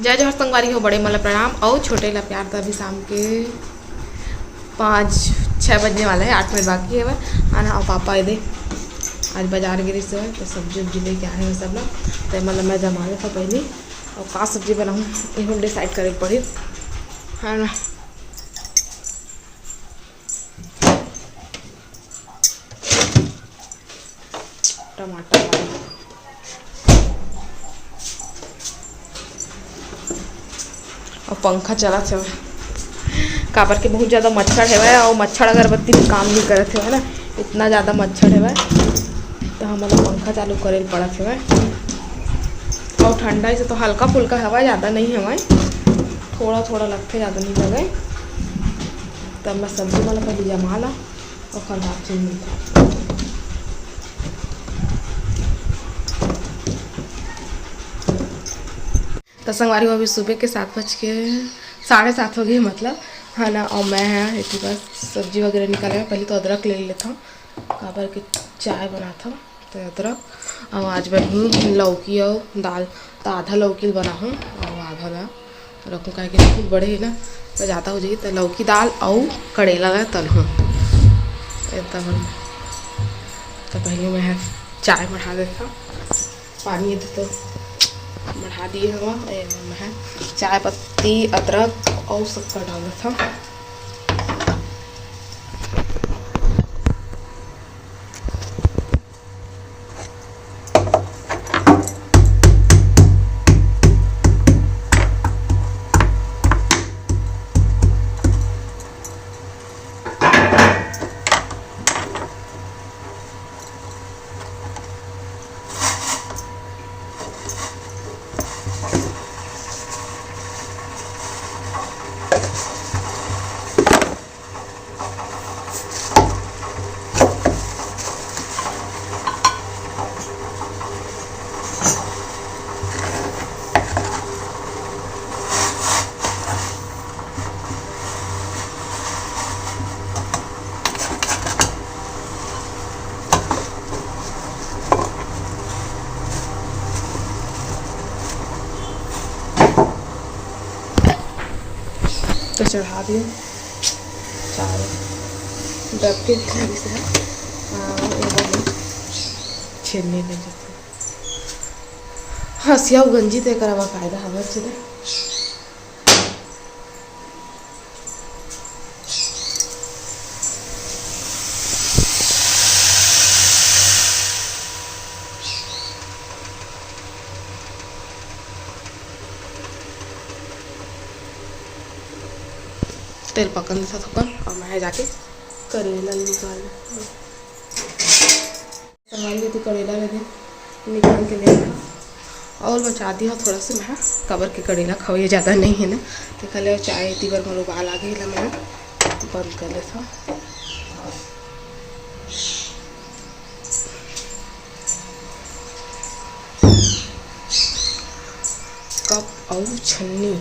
जय जोहर संगवारी हो, बड़े मला प्रणाम और छोटे ला प्यार। तो अभी शाम के 5-6 बजने वाला है, 8 मिनट बाकी है वह आना। और पापा दे आज बाजार गिरी से तो सब्जी उब्जी लेके आए हैं सब लोग। तो मतलब मैं जमा था पहले और का सब्जी बनाऊँ ये डिसाइड करे पड़ी है ना। टमाटर और पंखा चला थे काबर के बहुत ज़्यादा मच्छर है और मच्छर अगरबत्ती भी काम नहीं करे थे ना, इतना ज़्यादा मच्छर है तो हम लोग पंखा चालू करे पड़ा थे। और ठंडा से तो हल्का फुल्का हवा, ज़्यादा नहीं हवा, थोड़ा थोड़ा लगते, ज़्यादा नहीं लगे। तब मैं सब्जी वाला पहले जमा ला और कल रात से मिलता। तो संगवारी अभी सुबह के 7:30 हो गए मतलब है ना। और मैं है इसी बस सब्जी वगैरह निकाले। पहले तो अदरक ले लेता हूँ काबर के चाय बना था तो अदरक। और आज बनी लौकी और दाल, तो आधा लौकी बना हूँ और आधा ना रखूँ क्या कि खूब बड़े है ना तो ज़्यादा हो जाएगी। तो लौकी दाल और करेला ला तल हूँ एकदम। तो पहले मैं चाय बढ़ा देता, पानी तो बढ़ा दिए हम। मैं चाय पत्ती अदरक और शक्कर डाल देता। तो चढ़ा दिए चाय डब के से छेड़ने लग जाते हंसिया गंजी तो करा बाकायदा हवा चले। तेल पकन था थोड़ा और मैं जाके करेला निकाल संभाल थी करेला लगे निकाल के ले और बचा दी हो थोड़ा सा। मैं कबर के करेला खाओ ज़्यादा नहीं है ना तो कल चाय इतनी बार मैं उबाल आ गई मैं बंद कर लेता। कप और छन्नी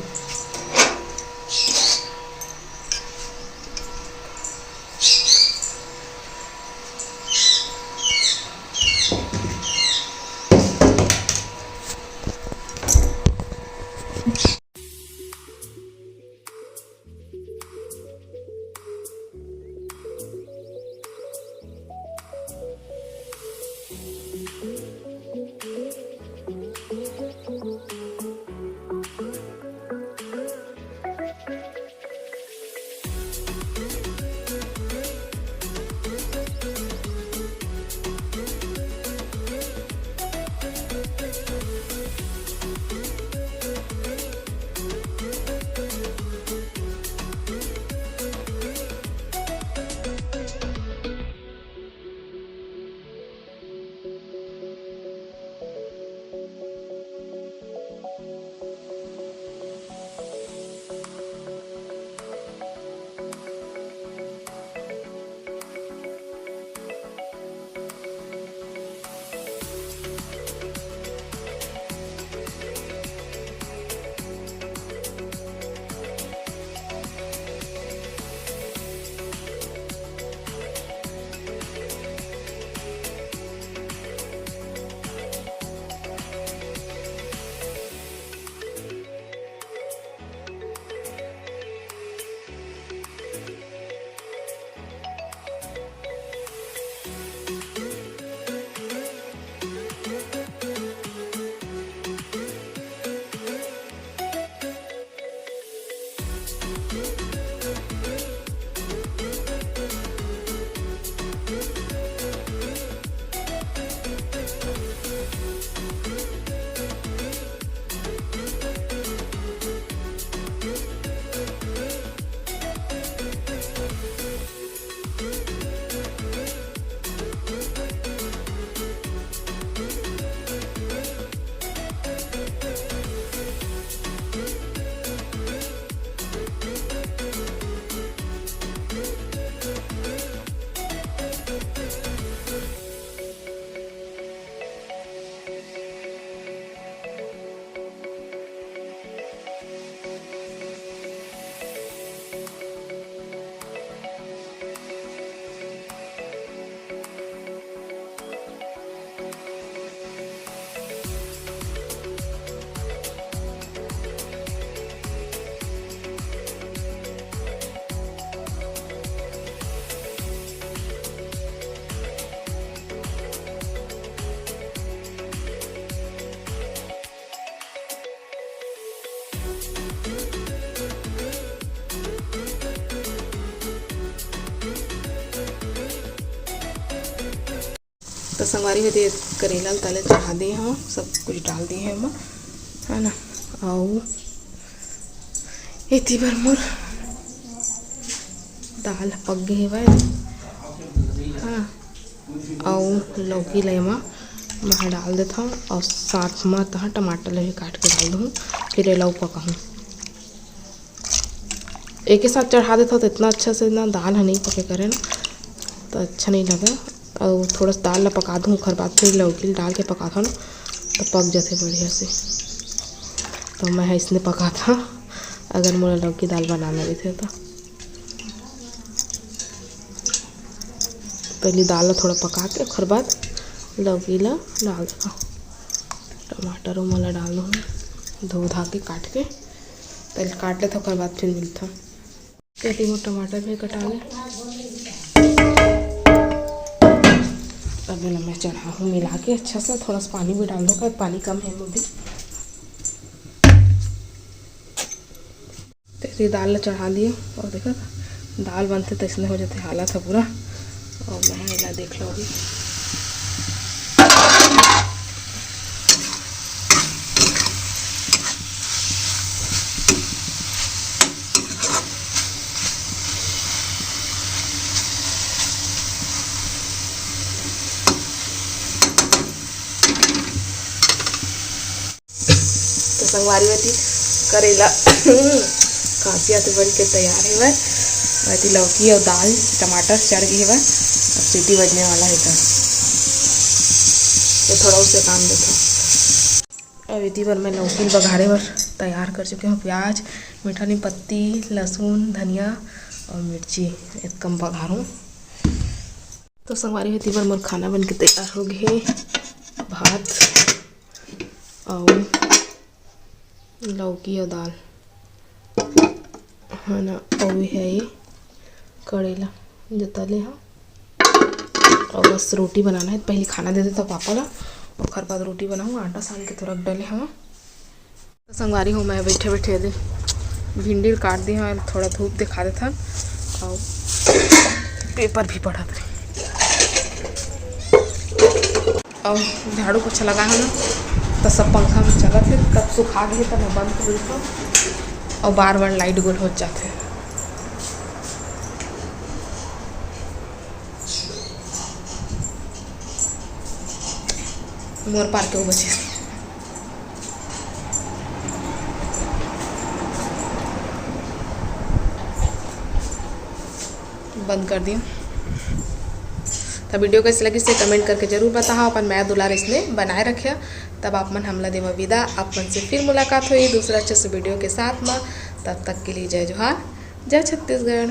तो संगवारी में दे करेला तले चढ़ा दिए हम, सब कुछ डाल दिए हैं हम, है ना। और इतनी बार मोर दाल पक गई है, हाँ। और लौकी लेमा मैं डाल देता हूँ और साथ में तहाँ टमाटर ले काट के डाल दूँ, फिर ये लौक पकाऊँ। एक ही साथ चढ़ा देता हूँ तो इतना अच्छा से ना दाल है नहीं पके करे ना तो अच्छा नहीं लगा। और थोड़ा सा दाल ला पका दूँ, खर बाद फिर लौकी डाल के पका था ना तो पक जाते बढ़िया से। तो मैं इसने पका था अगर मुझे लौकी दाल बनाना भी थे तो पहले दाल ला थोड़ा पका के खर बाद लौकी ला डाल देता। टमाटर मला डाल दूँ धो धा के काट के, पहले काट लेता खर बाद फिर मिलता। कहती हूँ टमाटर भी कटा ले। अभी मैं चढ़ा हूँ मिला के अच्छा से, थोड़ा सा पानी भी डाल दो, पानी कम है वो भी। तो दाल चढ़ा दिए और देखा दाल बनते तो इसलिए हो जाते हालत है पूरा। और मैं मिला देख लो अभी तो संगवारी बेटी करेला काफी आते बन के तैयार है वह वैसी लौकी और दाल टमाटर चढ़ गई है वह, अब सीटी बजने वाला है तो थोड़ा उससे काम देता। अब इतनी बार मैं लौकी बघाड़े पर तैयार कर चुके हूँ, प्याज मीठा नी पत्ती लहसुन धनिया और मिर्ची एक कम बघारूँ। तो संगवारी इतनी बार मोर खाना बन के तैयार हो गए, भात और लौकी और दाल है ना, और भी है ये करेला जो तले हैं। और बस रोटी बनाना है, पहले खाना दे देता पापा ला और खर बाद रोटी बनाऊँ। आटा सान के तो रख डाले हैं। तो संगवारी हूँ मैं बैठे बैठे दे भिंडी काट दी हैं, थोड़ा धूप दिखा देता और पेपर भी पढ़ा था और झाड़ू पोछा लगा है ना तो सब पंखा में चला थे, कब सुखा गए तब मैं बंद कर देता हूँ और बार बार लाइट गोल हो जाते हैं। मोर पार के वो बचे बंद कर दिया। तो वीडियो कैसे लगी से कमेंट करके जरूर बताओ। अपन मैं दुलार इसने बनाए रखे तब आप मन हमला देवा विदा। अपन से फिर मुलाकात हुई दूसरा अच्छे से वीडियो के साथ में। तब तक के लिए जय जोहार, जय छत्तीसगढ़।